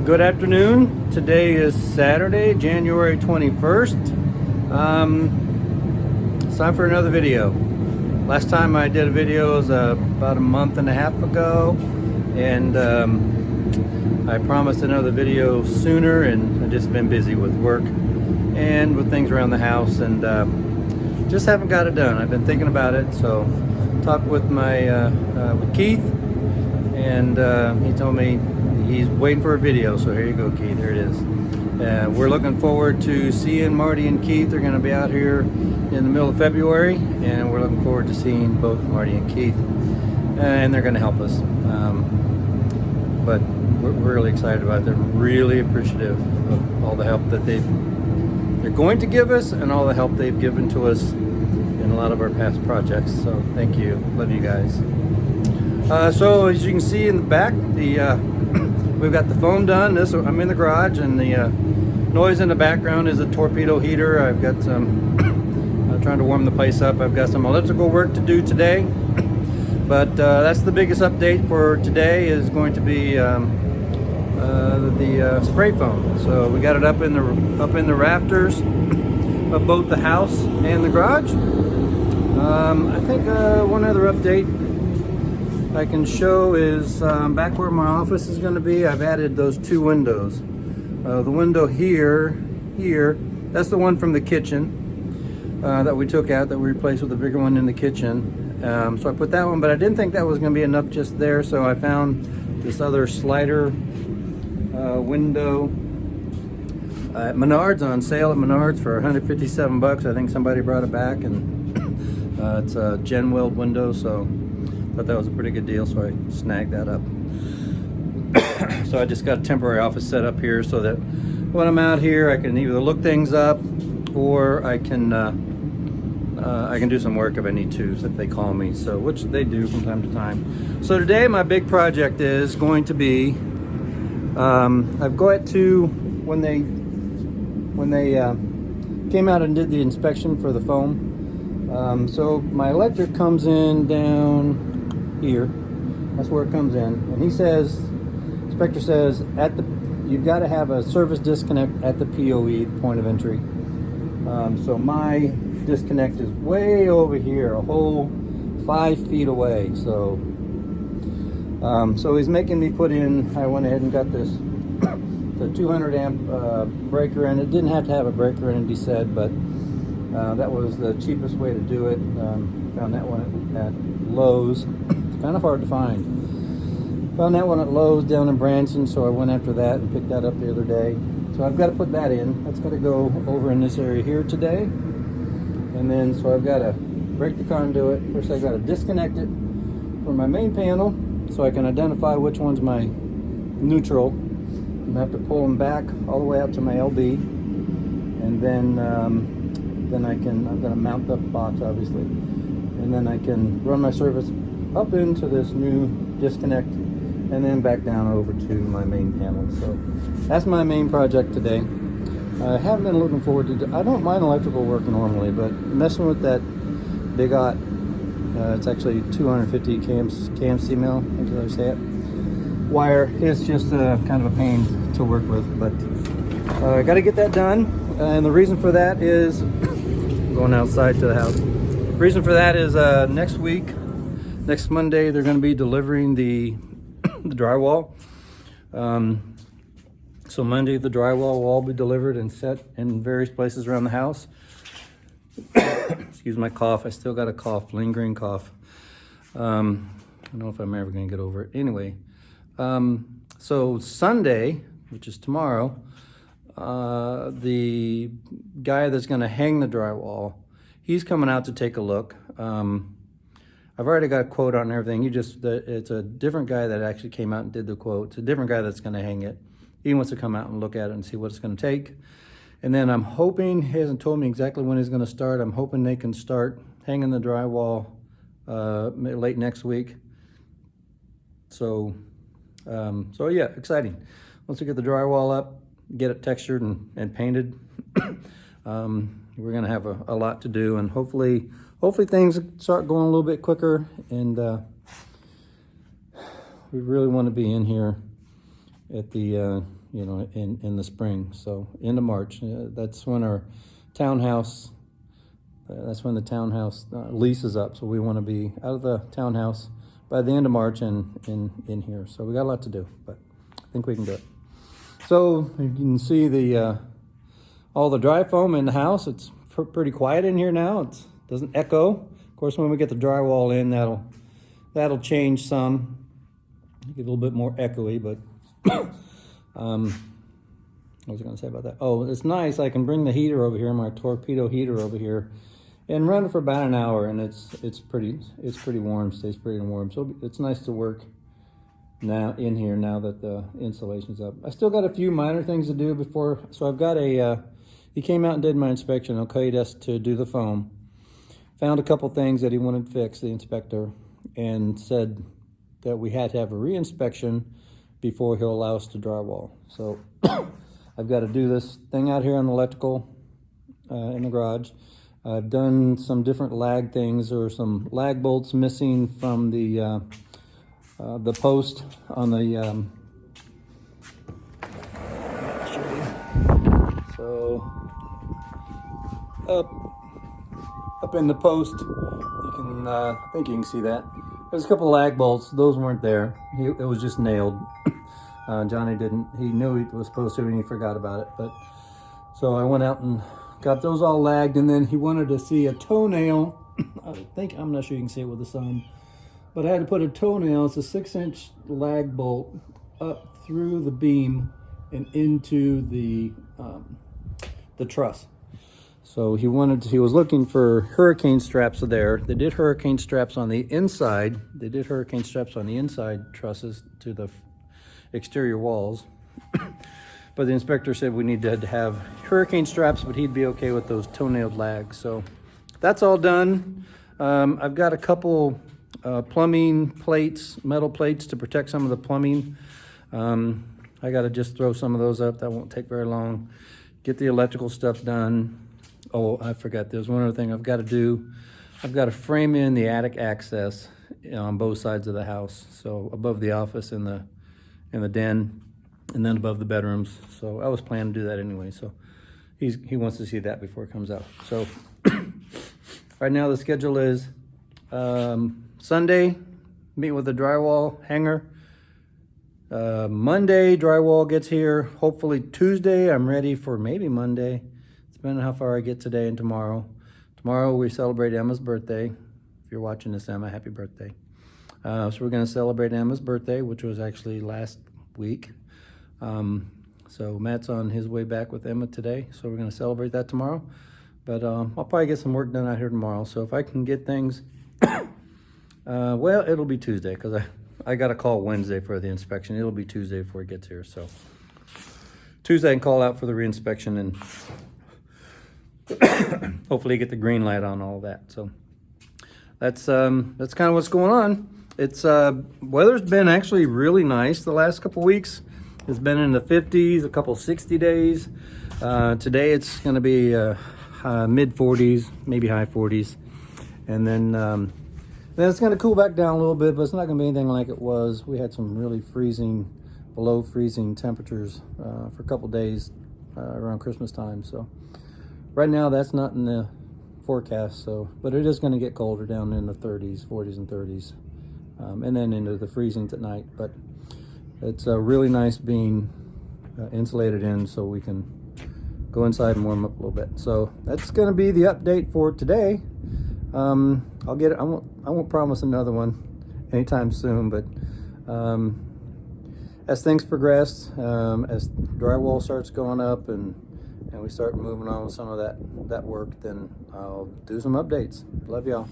Good afternoon. Today is Saturday, January 21st. It's time for another video. Last time I did a video was about a month and a half ago, and I promised another video sooner, and I've just been busy with work and with things around the house, and just haven't got it done. I've been thinking about it, so talked with with Keith, and he told me he's waiting for a video, so here you go, Keith. Here it is. We're looking forward to seeing Marty and Keith. They're going to be out here in the middle of February, and we're looking forward to seeing both Marty and Keith, and they're going to help us. But we're really excited about it. They're really appreciative of all the help that they're going to give us and all the help they've given to us in a lot of our past projects. So thank you. Love you guys. So as you can see in the back, we've got the foam done. I'm in the garage, and the noise in the background is a torpedo heater. I've got some, I'm trying to warm the place up. I've got some electrical work to do today, but that's the biggest update for today is going to be the spray foam. So we got it up in the rafters of both the house and the garage. I think one other update I can show is back where my office is going to be. I've added those two windows. The window here, that's the one from the kitchen that we took out, that we replaced with a bigger one in the kitchen. So I put that one, but I didn't think that was going to be enough just there, so I found this other slider window at Menards, on sale at Menards for 157 bucks. I think somebody brought it back, and it's a gen weld window, so thought that was a pretty good deal, so I snagged that up. So I just got a temporary office set up here so that when I'm out here I can either look things up, or I can do some work if I need to, if they call me, so which they do from time to time. So today my big project is going to be I've got to, when they came out and did the inspection for the foam, so my electric comes in down here. That's where it comes in, and he says, inspector says, you've got to have a service disconnect at the POE, the point of entry. So my disconnect is way over here, a whole 5 feet away. So so he's making me put in, I went ahead and got this the 200 amp breaker, and it didn't have to have a breaker in it, he said, but that was the cheapest way to do it. Found that one at Lowe's. Kind of hard to find. Found that one at Lowe's down in Branson, so I went after that and picked that up the other day. So I've got to put that in. That's got to go over in this area here today. And then, so I've got to break the conduit. First I've got to disconnect it from my main panel so I can identify which one's my neutral. I have to pull them back all the way out to my LB. And then I'm going to mount the box, obviously. And then I can run my service up into this new disconnect and then back down over to my main panel. So that's my main project today. I haven't been looking forward to I don't mind electrical work normally, but messing with that big aught, it's actually 250 KMC mil, I think I say it, wire is just kind of a pain to work with, but I got to get that done. And the reason for that is going outside to the house. The reason for that is next week, next Monday, they're going to be delivering the drywall. So Monday, the drywall will all be delivered and set in various places around the house. Excuse my cough. I still got a cough, lingering cough. I don't know if I'm ever going to get over it. Anyway, so Sunday, which is tomorrow, the guy that's going to hang the drywall, he's coming out to take a look. I've already got a quote on everything. It's a different guy that actually came out and did the quote. It's a different guy that's going to hang it. He wants to come out and look at it and see what it's going to take. And then I'm hoping, he hasn't told me exactly when he's going to start. I'm hoping they can start hanging the drywall late next week. So yeah, exciting. Once we get the drywall up, get it textured and painted, we're going to have a lot to do, and hopefully things start going a little bit quicker, and we really want to be in here at the you know, in the spring. So end of March. That's when our townhouse. That's when the townhouse lease is up. So we want to be out of the townhouse by the end of March and in here. So we got a lot to do, but I think we can do it. So you can see the all the dry foam in the house. It's pretty quiet in here now. It doesn't echo. Of course, when we get the drywall in, that'll change some. Get a little bit more echoey, but what was I going to say about that? Oh, it's nice. I can bring the heater over here, my torpedo heater over here, and run it for about an hour, and it's pretty warm. Stays pretty warm. So it's nice to work now in here now that the insulation's up. I still got a few minor things to do before. So I've got he came out and did my inspection. Okayed us to do the foam. Found a couple things that he wanted fixed, the inspector, and said that we had to have a re-inspection before he'll allow us to drywall. So I've got to do this thing out here on the electrical in the garage. I've done some different lag things, or some lag bolts missing from the post on the so up in the post, you can I think you can see that there's a couple of lag bolts. Those weren't there. It was just nailed. Johnny didn't, he knew he was supposed to and he forgot about it. But so I went out and got those all lagged, and then he wanted to see a toenail. I'm not sure you can see it with the sun, but I had to put a toenail. It's a 6-inch lag bolt up through the beam and into the truss. So he was looking for hurricane straps there. They did hurricane straps on the inside. They did hurricane straps on the inside trusses to the exterior walls. But the inspector said we needed to have hurricane straps, but he'd be okay with those toenailed lags. So that's all done. I've got a couple plumbing plates, metal plates to protect some of the plumbing. I got to just throw some of those up. That won't take very long. Get the electrical stuff done. Oh, I forgot. There's one other thing I've got to do. I've got to frame in the attic access on both sides of the house. So above the office and the den, and then above the bedrooms. So I was planning to do that anyway. So he wants to see that before it comes out. So right now the schedule is Sunday, meet with the drywall hanger. Monday, drywall gets here. Hopefully Tuesday, I'm ready for maybe Monday. Depending on how far I get today and tomorrow. Tomorrow we celebrate Emma's birthday. If you're watching this, Emma, happy birthday. So we're going to celebrate Emma's birthday, which was actually last week. So Matt's on his way back with Emma today, so we're going to celebrate that tomorrow. But I'll probably get some work done out here tomorrow. So if I can get things, well, it'll be Tuesday, because I got a call Wednesday for the inspection. It'll be Tuesday before it gets here. So Tuesday I can call out for the reinspection and hopefully get the green light on all that. So that's kind of what's going on. It's weather's been actually really nice the last couple weeks. It's been in the 50s, a couple 60 days. Today it's going to be mid 40s, maybe high 40s, and then it's going to cool back down a little bit, but it's not going to be anything like it was. We had some really freezing, below freezing temperatures for a couple days around Christmas time. So right now that's not in the forecast. So, but it is going to get colder down in the 30s, 40s, and 30s, and then into the freezings at night. But it's really nice being insulated in, so we can go inside and warm up a little bit. So that's going to be the update for today. I'll get it. I won't promise another one anytime soon, but as things progress, as drywall starts going up and we start moving on with some of that work, then I'll do some updates. Love y'all.